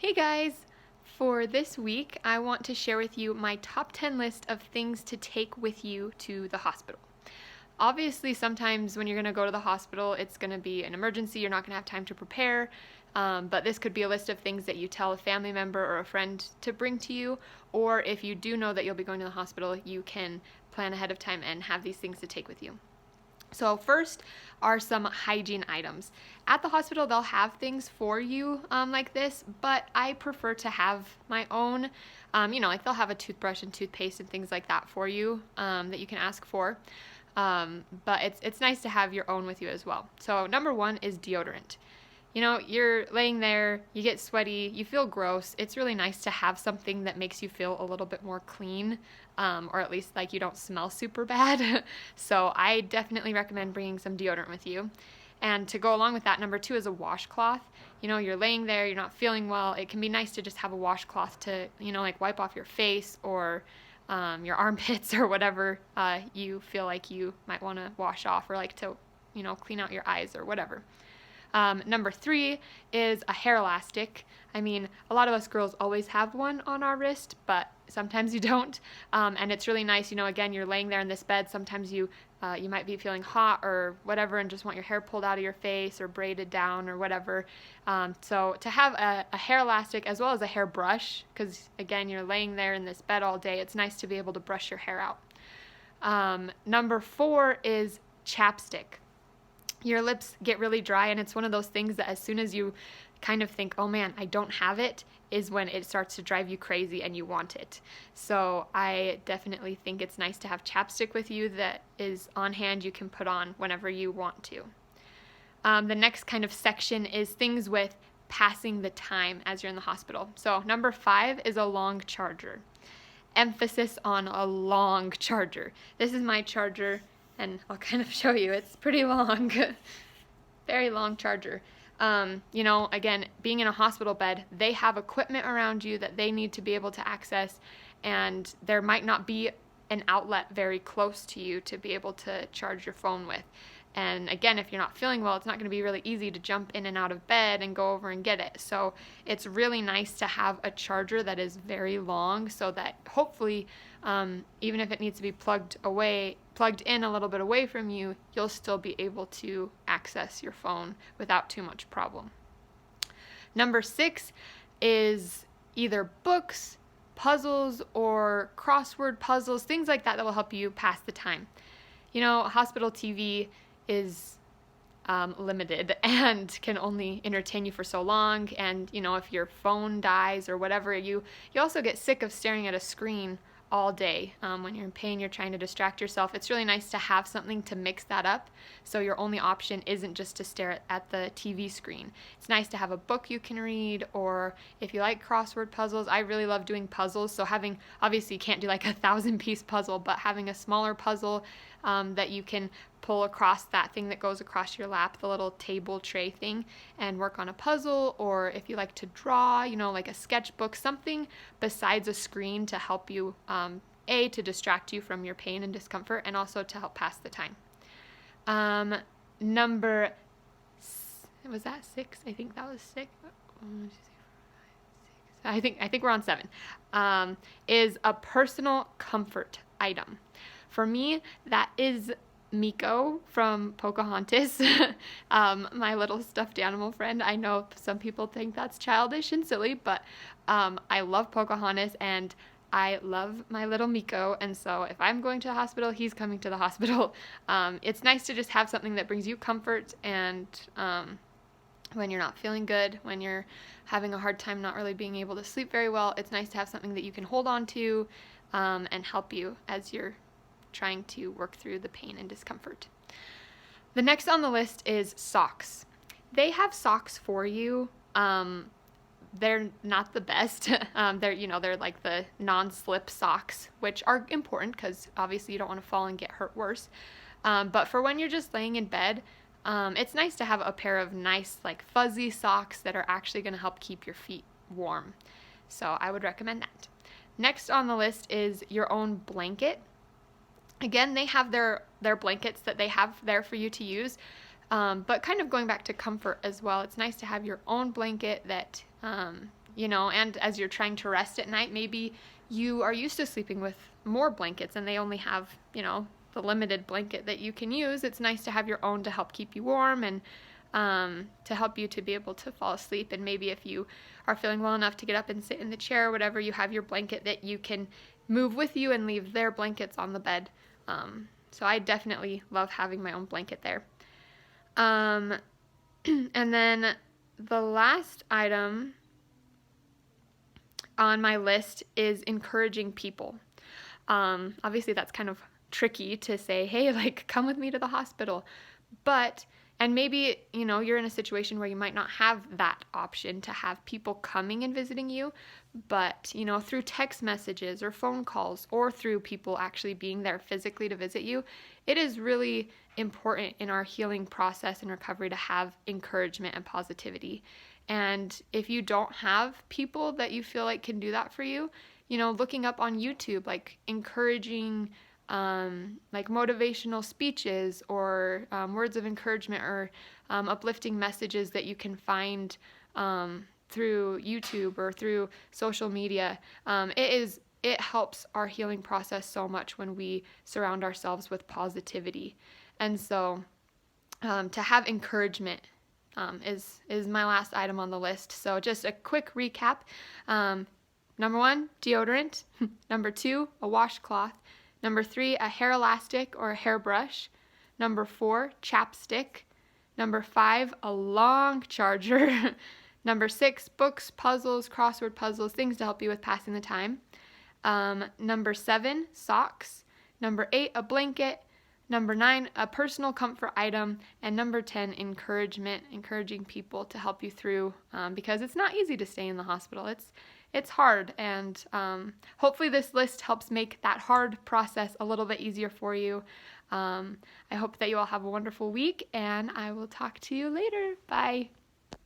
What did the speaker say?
Hey guys! For this week, I want to share with you my top 10 list of things to take with you to the hospital. Obviously, sometimes when you're going to go to the hospital, it's going to be an emergency. You're not going to have time to prepare. But this could be a list of things that you tell a family member or a friend to bring to you. Or if you do know that you'll be going to the hospital, you can plan ahead of time and have these things to take with you. So first are some hygiene items. At the hospital, they'll have things for you like this, but I prefer to have my own. Like they'll have a toothbrush and toothpaste and things like that for you that you can ask for. But it's nice to have your own with you as well. So number one is deodorant. You're laying there, you get sweaty, you feel gross. It's really nice to have something that makes you feel a little bit more clean, or at least like you don't smell super bad. So I definitely recommend bringing some deodorant with you. And to go along with that, number two is a washcloth. You're laying there, you're not feeling well. It can be nice to just have a washcloth to, like wipe off your face or your armpits or whatever you feel like you might want to wash off, or like to, clean out your eyes or whatever. Number three is a hair elastic. I mean, a lot of us girls always have one on our wrist, but sometimes you don't. And it's really nice, again, you're laying there in this bed. Sometimes you might be feeling hot or whatever and just want your hair pulled out of your face or braided down or whatever. So to have a hair elastic as well as a hair brush, because again, you're laying there in this bed all day, it's nice to be able to brush your hair out. Number four is chapstick. Your lips get really dry, and it's one of those things that as soon as you kind of think, oh man, I don't have it, is when it starts to drive you crazy and you want it. So I definitely think it's nice to have chapstick with you that is on hand, you can put on whenever you want to. The next kind of section is things with passing the time as you're in the hospital. So number five is a long charger. Emphasis on a long charger. This is my charger. And I'll kind of show you, it's pretty long, very long charger. Again, being in a hospital bed, they have equipment around you that they need to be able to access, and there might not be an outlet very close to you to be able to charge your phone with. And again, if you're not feeling well, it's not going to be really easy to jump in and out of bed and go over and get it. So it's really nice to have a charger that is very long, so that hopefully, even if it needs to be plugged in a little bit away from you, you'll still be able to access your phone without too much problem. Number six is either books, puzzles, or crossword puzzles, things like that will help you pass the time. Hospital TV is limited and can only entertain you for so long, and if your phone dies or whatever, you also get sick of staring at a screen all day. When you're in pain, you're trying to distract yourself. It's really nice to have something to mix that up, so your only option isn't just to stare at the TV screen. It's nice to have a book you can read, or if you like crossword puzzles, I really love doing puzzles, so obviously you can't do like a 1,000-piece puzzle, but having a smaller puzzle that you can pull across that thing that goes across your lap, the little table tray thing, and work on a puzzle. Or if you like to draw, like a sketchbook, something besides a screen to help you, to distract you from your pain and discomfort, and also to help pass the time. Was that six? I think that was six. I think we're on seven. Is a personal comfort item. For me, that is Miko from Pocahontas, my little stuffed animal friend. I know some people think that's childish and silly, but I love Pocahontas and I love my little Miko, and so if I'm going to the hospital, he's coming to the hospital. It's nice to just have something that brings you comfort, and when you're not feeling good, when you're having a hard time not really being able to sleep very well, it's nice to have something that you can hold on to and help you as you're trying to work through the pain and discomfort. The next on the list is socks. They have socks for you. They're not the best. They're like the non-slip socks, which are important because obviously you don't want to fall and get hurt worse. But for when you're just laying in bed, it's nice to have a pair of nice, like fuzzy socks that are actually going to help keep your feet warm. So I would recommend that. Next on the list is your own blanket. Again, they have their blankets that they have there for you to use, but kind of going back to comfort as well. It's nice to have your own blanket that And as you're trying to rest at night, maybe you are used to sleeping with more blankets and they only have, the limited blanket that you can use. It's nice to have your own to help keep you warm and to help you to be able to fall asleep. And maybe if you are feeling well enough to get up and sit in the chair or whatever, you have your blanket that you can move with you and leave their blankets on the bed. So I definitely love having my own blanket there. And then the last item on my list is encouraging people. Obviously that's kind of tricky to say, hey, like, come with me to the hospital. And maybe, you're in a situation where you might not have that option to have people coming and visiting you, but, through text messages or phone calls or through people actually being there physically to visit you, it is really important in our healing process and recovery to have encouragement and positivity. And if you don't have people that you feel like can do that for you, looking up on YouTube, like encouraging like motivational speeches or words of encouragement or uplifting messages that you can find through YouTube or through social media. It helps our healing process so much when we surround ourselves with positivity. And so to have encouragement is my last item on the list. So just a quick recap. Number 1, deodorant. Number 2, a washcloth. Number 3, a hair elastic or a hairbrush. Number 4, chapstick. Number 5, a long charger. Number 6, books, puzzles, crossword puzzles, things to help you with passing the time. Number 7, socks. Number 8, a blanket. Number 9, a personal comfort item. And number 10, encouragement, encouraging people to help you through, because it's not easy to stay in the hospital. It's hard, and hopefully this list helps make that hard process a little bit easier for you. I hope that you all have a wonderful week, and I will talk to you later. Bye.